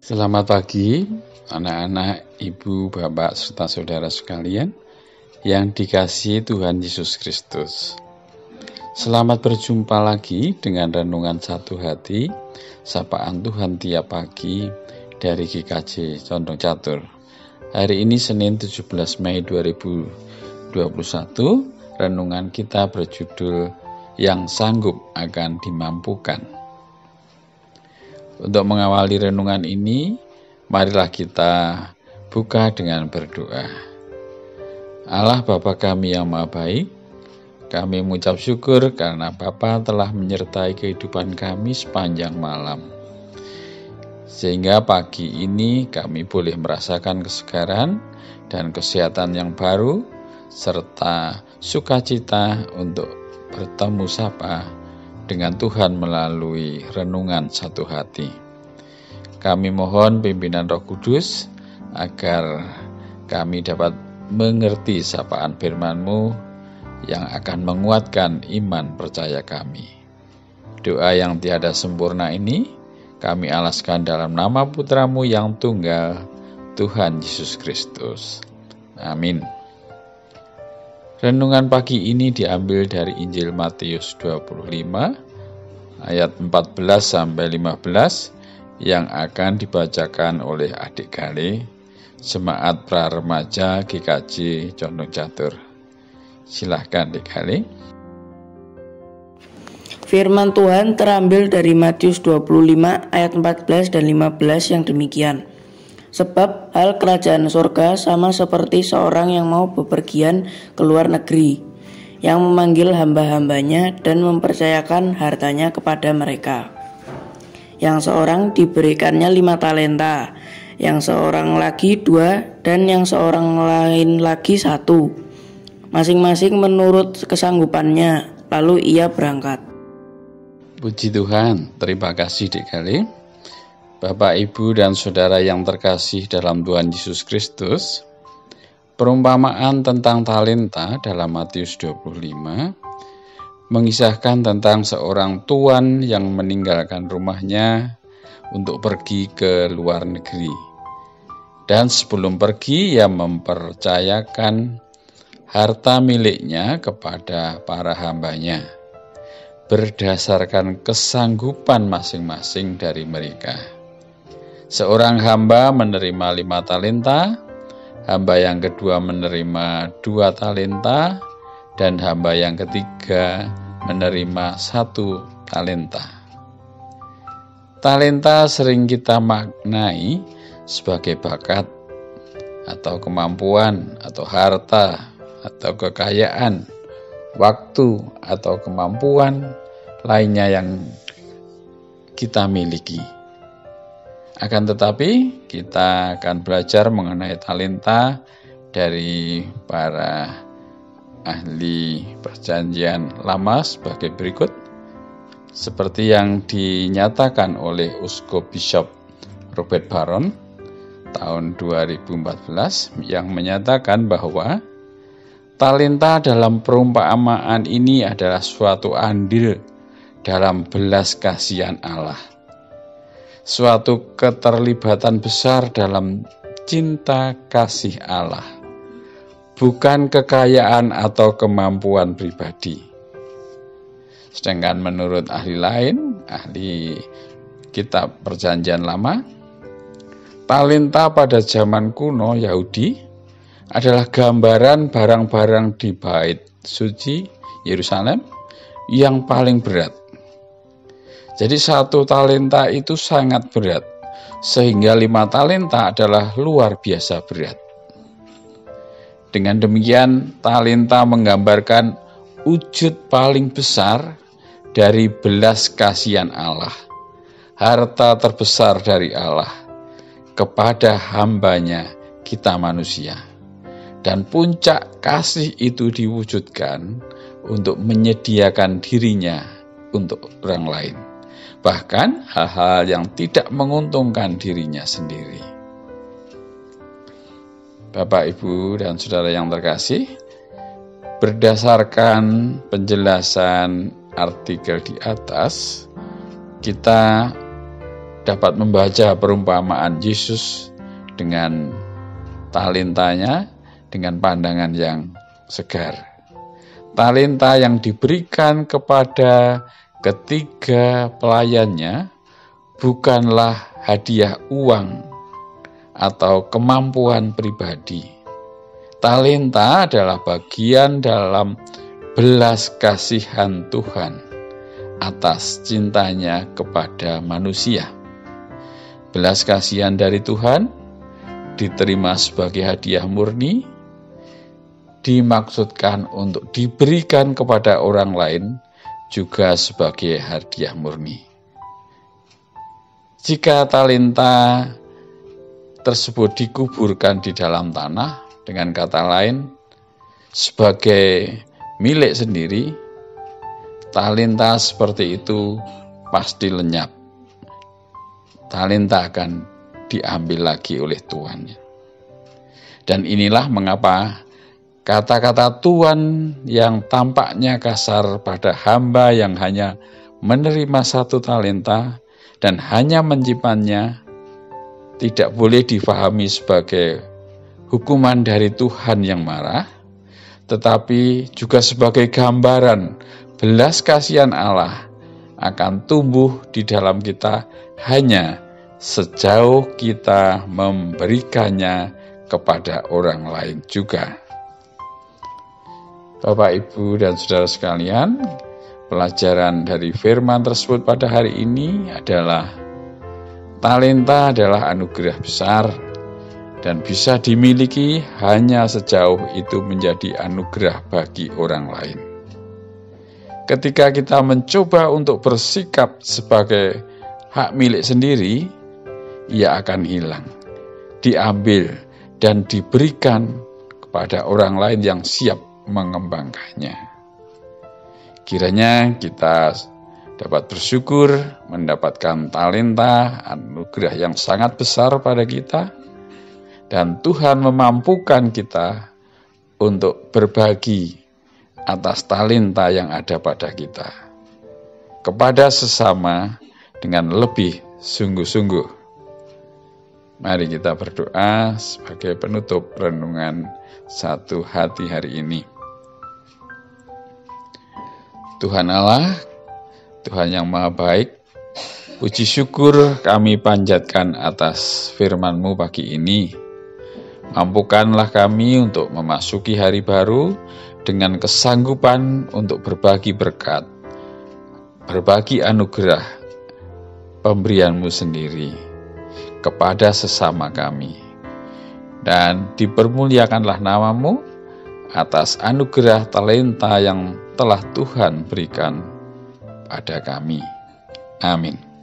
Selamat pagi, anak-anak, ibu, bapak, serta saudara sekalian yang dikasihi Tuhan Yesus Kristus. Selamat berjumpa lagi dengan renungan satu hati, sapaan Tuhan tiap pagi dari GKJ Condong Catur. Hari ini Senin 17 Mei 2021, renungan kita berjudul Yang Sanggup Akan Dimampukan. Untuk mengawali renungan ini, marilah kita buka dengan berdoa. Allah Bapa kami yang Maha Baik, kami mengucap syukur karena Bapa telah menyertai kehidupan kami sepanjang malam. Sehingga pagi ini kami boleh merasakan kesegaran dan kesehatan yang baru, serta sukacita untuk bertemu sapa dengan Tuhan melalui renungan satu hati. Kami mohon pimpinan Roh Kudus agar kami dapat mengerti sapaan firman-Mu yang akan menguatkan iman percaya kami. Doa yang tiada sempurna ini kami alaskan dalam nama Putra-Mu yang tunggal, Tuhan Yesus Kristus. Amin. Renungan pagi ini diambil dari Injil Matius 25 ayat 14-15 yang akan dibacakan oleh adik Gale, Jemaat Praremaja GKJ Condong Catur. Silahkan adik Gale. Firman Tuhan terambil dari Matius 25 ayat 14 dan 15 yang demikian. Sebab hal kerajaan surga sama seperti seorang yang mau bepergian ke luar negeri, yang memanggil hamba-hambanya dan mempercayakan hartanya kepada mereka. Yang seorang diberikannya 5 talenta, yang seorang lagi 2, dan yang seorang lain lagi 1. Masing-masing menurut kesanggupannya, lalu ia berangkat. Puji Tuhan, terima kasih Dik Gale. Bapak, Ibu, dan Saudara yang terkasih dalam Tuhan Yesus Kristus, perumpamaan tentang talenta dalam Matius 25 mengisahkan tentang seorang tuan yang meninggalkan rumahnya untuk pergi ke luar negeri. Dan sebelum pergi, ia mempercayakan harta miliknya kepada para hambanya, berdasarkan kesanggupan masing-masing dari mereka. Seorang hamba menerima 5 talenta, hamba yang kedua menerima 2 talenta, dan hamba yang ketiga menerima 1 talenta. Talenta sering kita maknai sebagai bakat atau kemampuan atau harta atau kekayaan, waktu atau kemampuan lainnya yang kita miliki. Akan tetapi, kita akan belajar mengenai talenta dari para ahli perjanjian lama sebagai berikut. Seperti yang dinyatakan oleh Uskup Bishop Robert Barron tahun 2014 yang menyatakan bahwa talenta dalam perumpamaan ini adalah suatu andil dalam belas kasihan Allah. Suatu keterlibatan besar dalam cinta kasih Allah, bukan kekayaan atau kemampuan pribadi. Sedangkan menurut ahli lain, ahli kitab perjanjian lama, talenta pada zaman kuno Yahudi adalah gambaran barang-barang di bait suci Yerusalem yang paling berat. Jadi 1 talenta itu sangat berat, sehingga 5 talenta adalah luar biasa berat. Dengan demikian, talenta menggambarkan wujud paling besar dari belas kasihan Allah, harta terbesar dari Allah, kepada hambanya kita manusia. Dan puncak kasih itu diwujudkan untuk menyediakan dirinya untuk orang lain. Bahkan hal-hal yang tidak menguntungkan dirinya sendiri. Bapak, Ibu, dan Saudara yang terkasih, berdasarkan penjelasan artikel di atas, kita dapat membaca perumpamaan Yesus dengan talentanya, dengan pandangan yang segar. Talenta yang diberikan kepada ketiga pelayannya bukanlah hadiah uang atau kemampuan pribadi. Talenta adalah bagian dalam belas kasihan Tuhan atas cintanya kepada manusia. Belas kasihan dari Tuhan diterima sebagai hadiah murni, dimaksudkan untuk diberikan kepada orang lain juga sebagai hadiah murni. Jika talenta tersebut dikuburkan di dalam tanah, dengan kata lain, sebagai milik sendiri, talenta seperti itu pasti lenyap. Talenta akan diambil lagi oleh tuannya. Dan inilah mengapa kata-kata Tuhan yang tampaknya kasar pada hamba yang hanya menerima 1 talenta dan hanya menyimpannya tidak boleh difahami sebagai hukuman dari Tuhan yang marah, tetapi juga sebagai gambaran belas kasihan Allah akan tumbuh di dalam kita hanya sejauh kita memberikannya kepada orang lain juga. Bapak, Ibu, dan saudara sekalian, pelajaran dari firman tersebut pada hari ini adalah talenta adalah anugerah besar dan bisa dimiliki hanya sejauh itu menjadi anugerah bagi orang lain. Ketika kita mencoba untuk bersikap sebagai hak milik sendiri, ia akan hilang, diambil, dan diberikan kepada orang lain yang siap mengembangkannya. Kiranya kita dapat bersyukur mendapatkan talenta, anugerah yang sangat besar pada kita, dan Tuhan memampukan kita untuk berbagi atas talenta yang ada pada kita kepada sesama dengan lebih sungguh-sungguh. Mari kita berdoa sebagai penutup renungan Satu Hati hari ini. Tuhan Allah, Tuhan yang Maha Baik, puji syukur kami panjatkan atas firman-Mu pagi ini. Mampukanlah kami untuk memasuki hari baru dengan kesanggupan untuk berbagi berkat, berbagi anugerah pemberian-Mu sendiri kepada sesama kami. Dan dipermuliakanlah nama-Mu atas anugerah talenta yang telah Tuhan berikan pada kami. Amin.